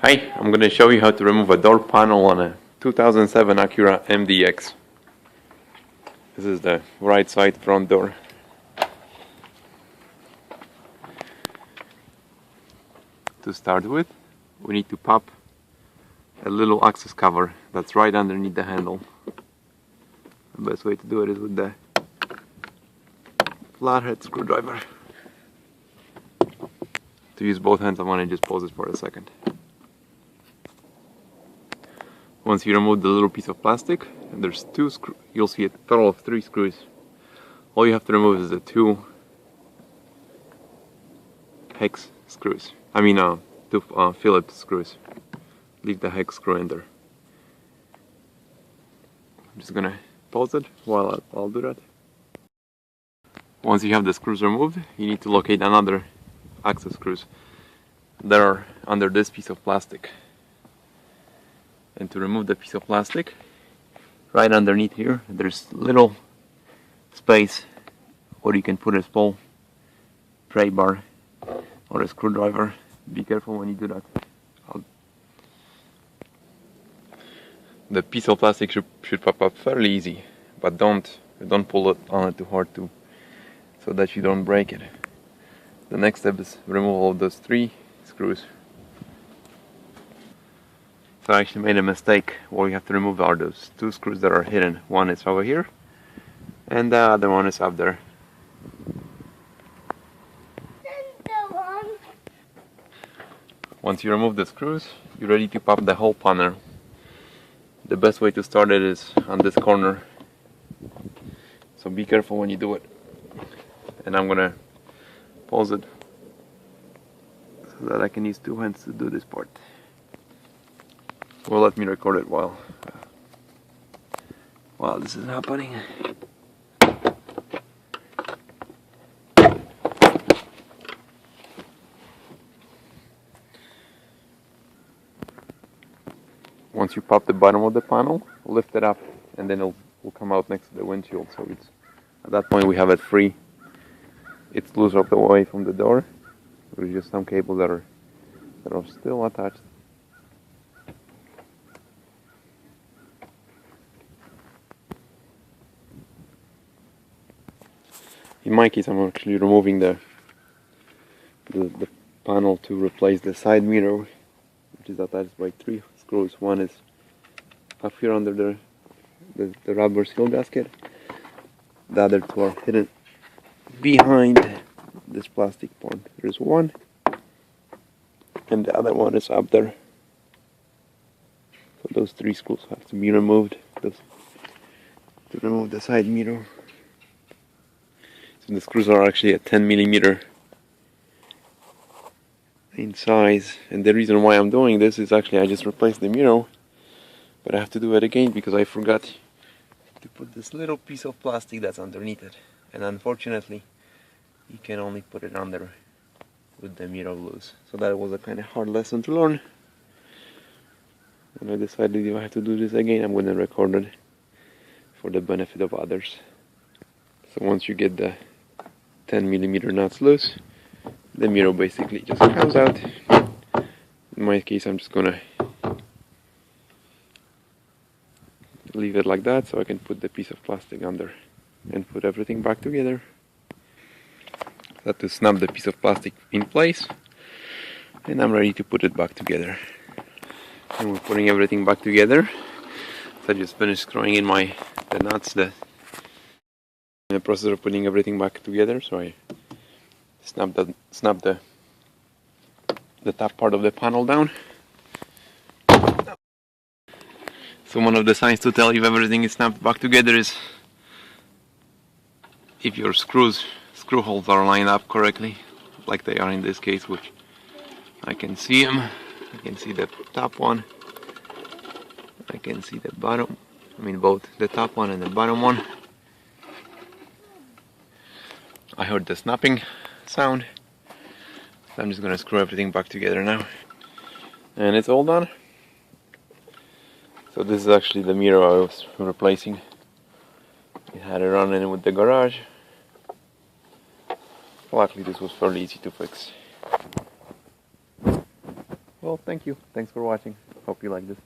Hi, I'm going to show you how to remove a door panel on a 2007 Acura MDX. This is the right side front door. To start with, we need to pop a little access cover that's right underneath the handle. The best way to do it is with the flathead screwdriver. To use both hands, I want to just pause it for a second. Once you remove the little piece of plastic, and there's two screws, you'll see a total of 3 screws. All you have to remove is the 2 hex screws. Two Phillips screws. Leave the hex screw in there. I'm just gonna pause it while I'll do that. Once you have the screws removed, you need to locate another access screws that are under this piece of plastic. And to remove the piece of plastic, right underneath here, there's little space where you can put a small pry bar or a screwdriver. Be careful when you do that. The piece of plastic should pop up fairly easy, but don't pull it on it too hard so that you don't break it. The next step is removal of those 3 screws. So I actually made a mistake. What we have to remove are those 2 screws that are hidden. One is over here, and the other one is up there. Once you remove the screws, you're ready to pop the whole panel. The best way to start it is on this corner. So be careful when you do it. And I'm gonna pause it so that I can use 2 hands to do this part. Well, let me record it while this is happening. Once you pop the bottom of the panel, lift it up, and then it will come out next to the windshield. So at that point we have it free. It's loose up the way from the door. There's just some cables that are still attached. In my case, I'm actually removing the panel to replace the side mirror, which is attached by 3 screws. One is up here under the rubber seal gasket. The other 2 are hidden behind this plastic part. There's one, and the other one is up there. So those 3 screws have to be removed to remove the side mirror. So the screws are actually a 10mm in size, and the reason why I'm doing this is actually I just replaced the mirror, but I have to do it again because I forgot to put this little piece of plastic that's underneath it, and unfortunately you can only put it under with the mirror loose. So that was a kind of hard lesson to learn, and I decided if I have to do this again, I'm going to record it for the benefit of others. So once you get the 10mm nuts loose, the mirror basically just comes out. In my case, I'm just gonna leave it like that so I can put the piece of plastic under and put everything back together. That to snap the piece of plastic in place, and I'm ready to put it back together. And we're putting everything back together. So I just finished screwing in the nuts. In the process of putting everything back together, so I snap the top part of the panel down. So one of the signs to tell if everything is snapped back together is if your screw holes are lined up correctly, like they are in this case, which I can see them. I can see the top one. I can see the bottom. Both the top one and the bottom one. I heard the snapping sound. So I'm just gonna screw everything back together now. And it's all done. So this is actually the mirror I was replacing. I had it running with the garage. Luckily this was fairly easy to fix. Well, thank you. Thanks for watching. Hope you like this.